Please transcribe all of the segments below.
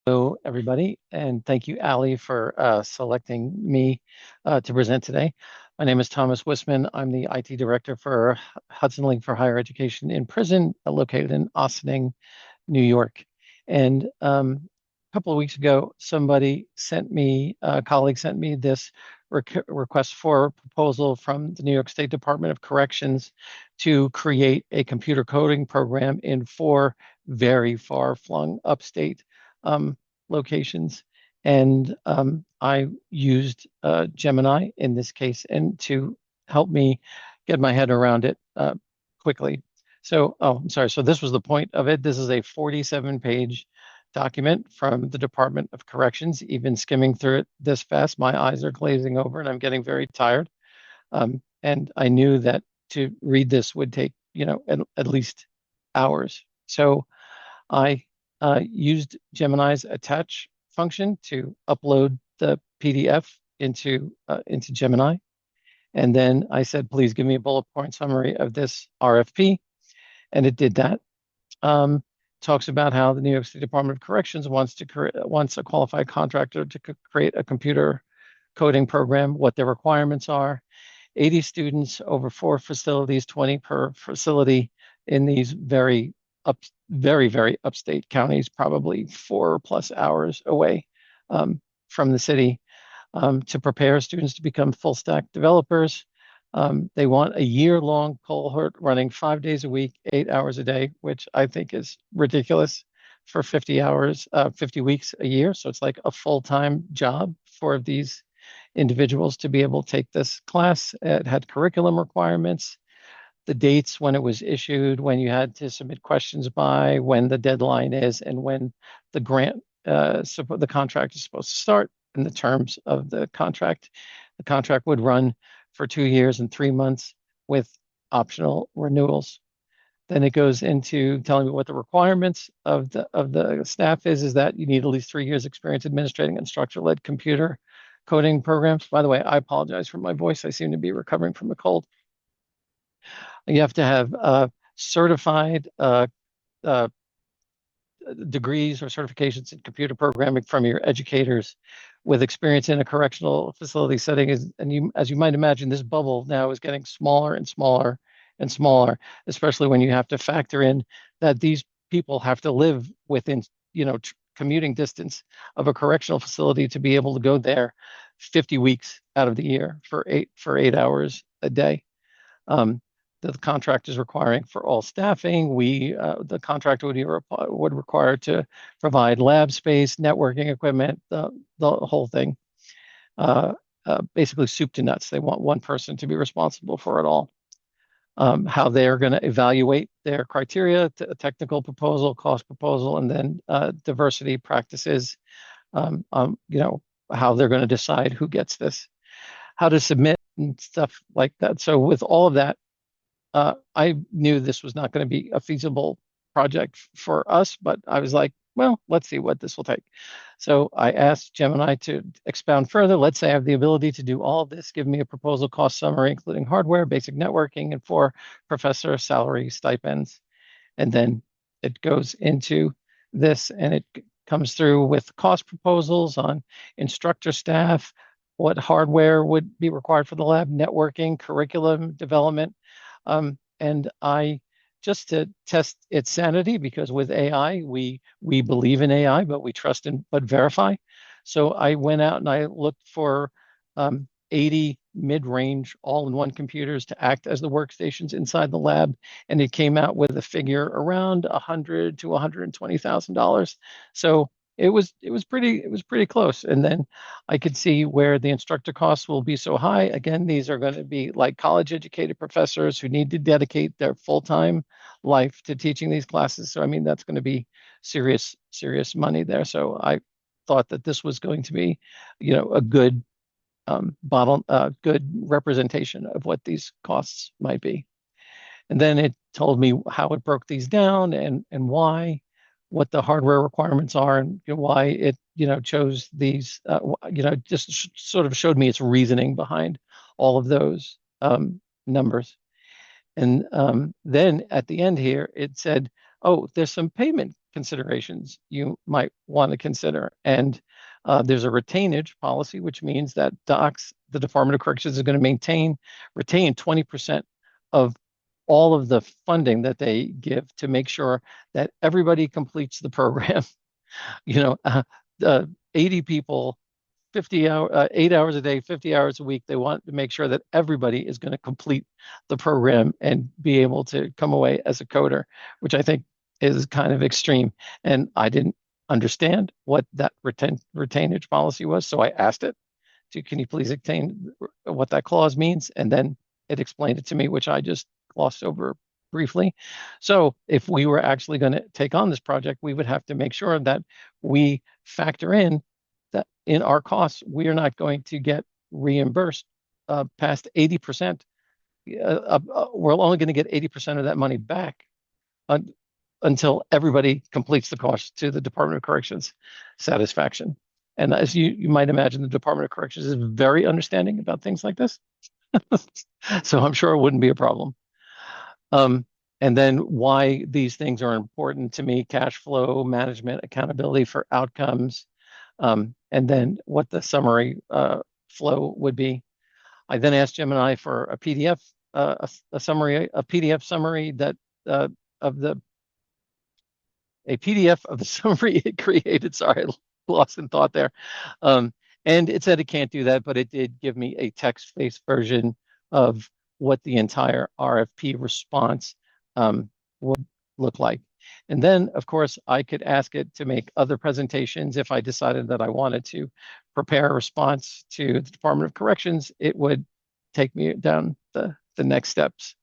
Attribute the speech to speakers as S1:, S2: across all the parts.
S1: Hello, everybody, and thank you, Ali, for selecting me to present today. My name is Thomas Wissman. I'm the IT director for Hudson League for Higher Education in Prison, located in Ossining, New York. And a couple of weeks ago, a colleague sent me this request for proposal from the New York State Department of Corrections to create a computer coding program in four very far-flung upstate locations. And I used Gemini in this case and to help me get my head around it quickly. I'm sorry. So this was the point of it. This is a 47-page document from the Department of Corrections. Even skimming through it this fast, my eyes are glazing over and I'm getting very tired. And I knew that to read this would take, at least hours. So I used Gemini's attach function to upload the PDF into Gemini. And then I said, please give me a bullet point summary of this RFP. And it did that. Talks about how the New York State Department of Corrections wants a qualified contractor to create a computer coding program, what their requirements are. 80 students over four facilities, 20 per facility in these very, very upstate counties, probably 4+ hours away from the city, to prepare students to become full stack developers. They want a year-long cohort running 5 days a week, 8 hours a day, which I think is ridiculous for 50 weeks a year. So it's like a full-time job for these individuals to be able to take this class. It had curriculum requirements, the dates when it was issued, when you had to submit questions by, when the deadline is, and when the the contract is supposed to start, and the terms of the contract. The contract would run for 2 years and 3 months with optional renewals. Then it goes into telling me what the requirements of the staff is that you need at least 3 years experience administrating instructor-led computer coding programs. By the way, I apologize for my voice. I seem to be recovering from a cold. You have to have certified degrees or certifications in computer programming from your educators with experience in a correctional facility setting. As you might imagine, this bubble now is getting smaller and smaller and smaller, especially when you have to factor in that these people have to live within, commuting distance of a correctional facility to be able to go there 50 weeks out of the year for 8 hours a day. The contract is requiring for all staffing. The contract would require to provide lab space, networking equipment, the whole thing. Basically soup to nuts. They want one person to be responsible for it all. How they're going to evaluate their criteria, a technical proposal, cost proposal, and then diversity practices. How they're going to decide who gets this, how to submit and stuff like that. So with all of that, I knew this was not going to be a feasible project for us, but I was like, well, let's see what this will take. So I asked Gemini to expound further. Let's say I have the ability to do all of this. Give me a proposal cost summary, including hardware, basic networking, and 4 professor salary stipends. And then it goes into this and it comes through with cost proposals on instructor staff, what hardware would be required for the lab, networking, curriculum development. And I, just to test its sanity, because with AI, we believe in AI, but we trust but verify. So I went out and I looked for 80 mid-range all-in-one computers to act as the workstations inside the lab, and it came out with a figure around $100,000 to $120,000. So it was pretty close. And then I could see where the instructor costs will be so high. Again, these are going to be like college educated professors who need to dedicate their full-time life to teaching these classes. So I mean, that's going to be serious money there. So I thought that this was going to be, a good good representation of what these costs might be. And then it told me how it broke these down and why, what the hardware requirements are, and why it chose these. Just sort of showed me its reasoning behind all of those numbers. And then at the end here, it said, oh, there's some payment considerations you might want to consider. And there's a retainage policy, which means that the Department of Corrections is going to retain 20% of all of the funding that they give to make sure that everybody completes the program. You know, 80 people, 8 hours a day, 50 hours a week. They want to make sure that everybody is going to complete the program and be able to come away as a coder, which I think is kind of extreme. And I didn't understand what that retainage policy was. So I asked it can you please explain what that clause means? And then it explained it to me, which I just glossed over briefly. So if we were actually going to take on this project, we would have to make sure that we factor in that in our costs, we are not going to get reimbursed past 80%. We're only going to get 80% of that money back until everybody completes the cost to the Department of Corrections satisfaction. And as you might imagine, the Department of Corrections is very understanding about things like this. So I'm sure it wouldn't be a problem. And then why these things are important to me: cash flow management, accountability for outcomes, and then what the summary flow would be. I then asked Gemini for a PDF, a PDF summary that of the a PDF of the summary it created. Sorry, I lost in thought there. And it said it can't do that, but it did give me a text-based version of what the entire RFP response would look like. And then, of course, I could ask it to make other presentations. If I decided that I wanted to prepare a response to the Department of Corrections, it would take me down the next steps.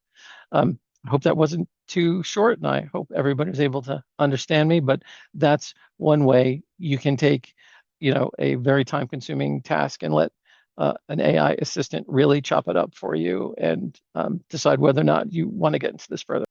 S1: I hope that wasn't too short, and I hope everybody was able to understand me, but that's one way you can take, a very time-consuming task and let an AI assistant really chop it up for you and decide whether or not you want to get into this further.